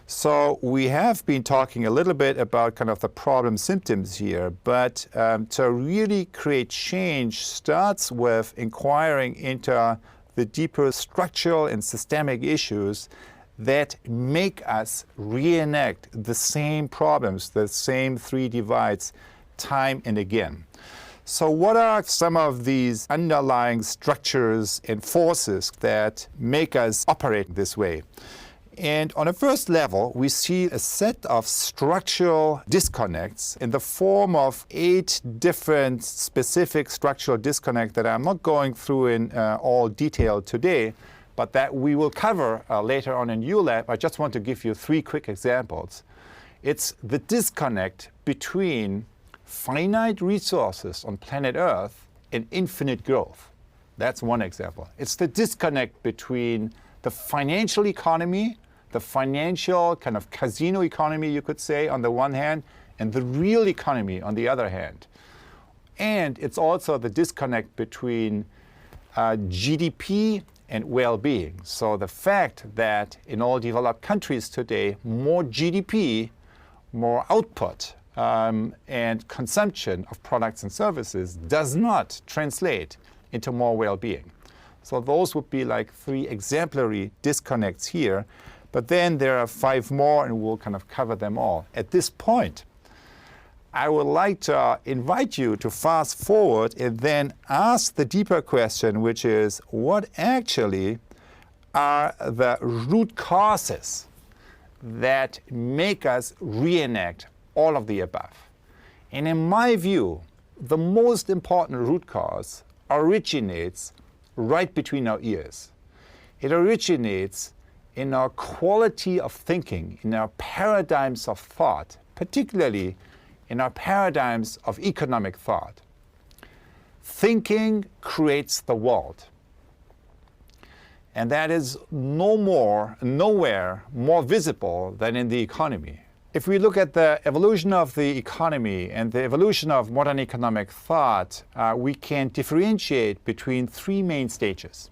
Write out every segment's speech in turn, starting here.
So we have been talking a little bit about kind of the problem symptoms here, but to really create change starts with inquiring into the deeper structural and systemic issues that make us reenact the same problems, the same three divides, time and again. So what are some of these underlying structures and forces that make us operate this way? And on a first level, we see a set of structural disconnects in the form of 8 different specific structural disconnects that I'm not going through in all detail today, but that we will cover later on in ULab. I just want to give you 3 quick examples. It's the disconnect between finite resources on planet Earth and infinite growth. That's one example. It's the disconnect between the financial economy, the financial kind of casino economy, you could say, on the one hand, and the real economy on the other hand. And it's also the disconnect between GDP and well-being. So the fact that in all developed countries today, more GDP, more output, and consumption of products and services does not translate into more well-being. So those would be like 3 exemplary disconnects here. But then there are 5 more, and we'll kind of cover them all. At this point, I would like to invite you to fast forward and then ask the deeper question, which is, what actually are the root causes that make us reenact all of the above? And in my view, the most important root cause originates right between our ears. It originates in our quality of thinking, in our paradigms of thought, particularly in our paradigms of economic thought. Thinking creates the world. And that is nowhere more visible than in the economy. If we look at the evolution of the economy and the evolution of modern economic thought, we can differentiate between 3 main stages.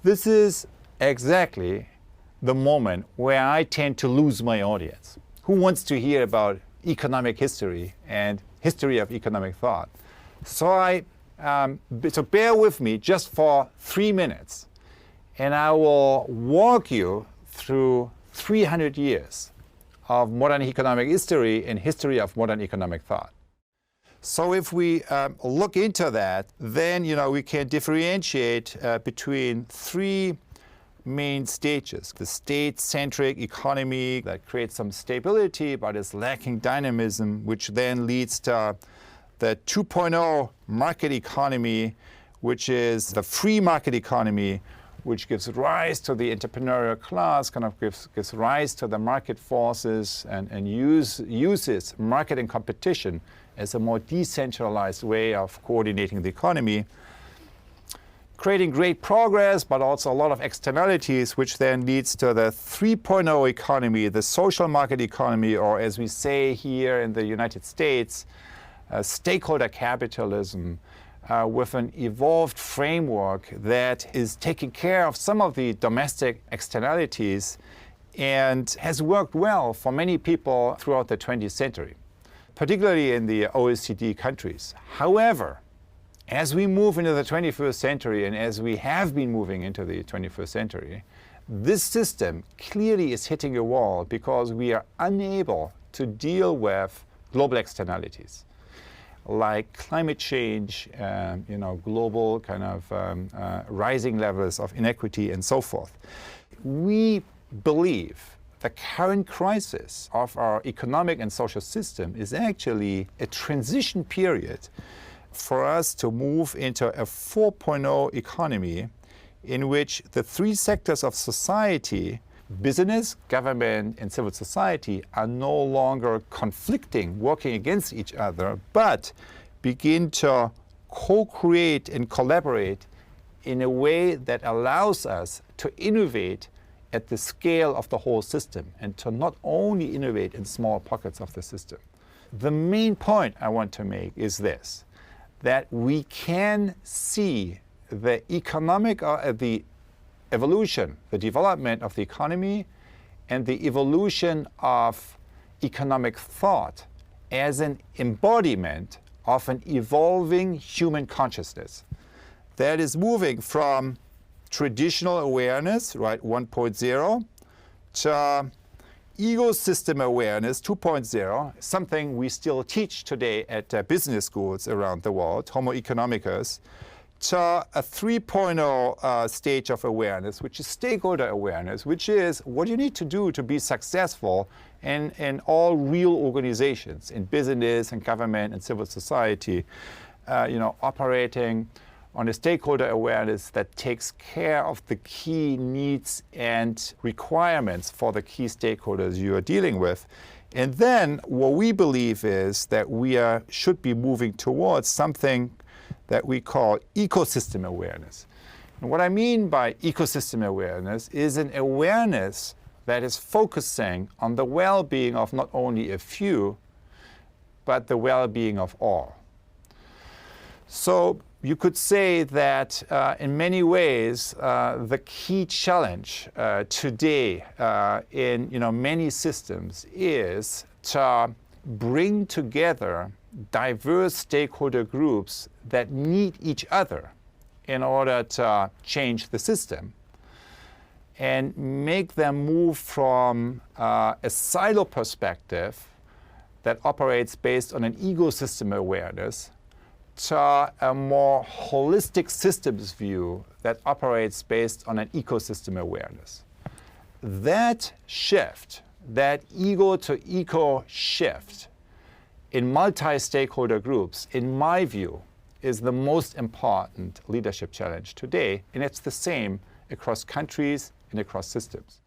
This is exactly the moment where I tend to lose my audience. Who wants to hear about economic history and history of economic thought? So so bear with me just for 3 minutes, and I will walk you through 300 years of modern economic history and history of modern economic thought. So if we look into that, then we can differentiate between 3 main stages. The state-centric economy that creates some stability but is lacking dynamism, which then leads to the 2.0 market economy, which is the free market economy, which gives rise to the entrepreneurial class, kind of gives rise to the market forces and uses market and competition as a more decentralized way of coordinating the economy, creating great progress, but also a lot of externalities, which then leads to the 3.0 economy, the social market economy, or as we say here in the United States, stakeholder capitalism, with an evolved framework that is taking care of some of the domestic externalities and has worked well for many people throughout the 20th century, particularly in the OECD countries. However, as we move into the 21st century, and as we have been moving into the 21st century, this system clearly is hitting a wall because we are unable to deal with global externalities like climate change, global kind of rising levels of inequity and so forth. We believe the current crisis of our economic and social system is actually a transition period for us to move into a 4.0 economy in which the 3 sectors of society, business, government, and civil society, are no longer conflicting, working against each other, but begin to co-create and collaborate in a way that allows us to innovate at the scale of the whole system and to not only innovate in small pockets of the system. The main point I want to make is this, that we can see the economic, the evolution, the development of the economy and the evolution of economic thought as an embodiment of an evolving human consciousness that is moving from traditional awareness, right, 1.0, to ecosystem awareness 2.0, something we still teach today at business schools around the world, Homo economicus, to a 3.0 stage of awareness, which is stakeholder awareness, which is what you need to do to be successful in all real organizations, in business and government and civil society, operating on a stakeholder awareness that takes care of the key needs and requirements for the key stakeholders you are dealing with. And then what we believe is that we should be moving towards something that we call ecosystem awareness. And what I mean by ecosystem awareness is an awareness that is focusing on the well-being of not only a few, but the well-being of all. So you could say that in many ways, the key challenge today in many systems is to bring together diverse stakeholder groups that need each other in order to change the system and make them move from a silo perspective that operates based on an ecosystem awareness to a more holistic systems view that operates based on an ecosystem awareness. That shift, that ego to eco shift in multi-stakeholder groups, in my view, is the most important leadership challenge today, and it's the same across countries and across systems.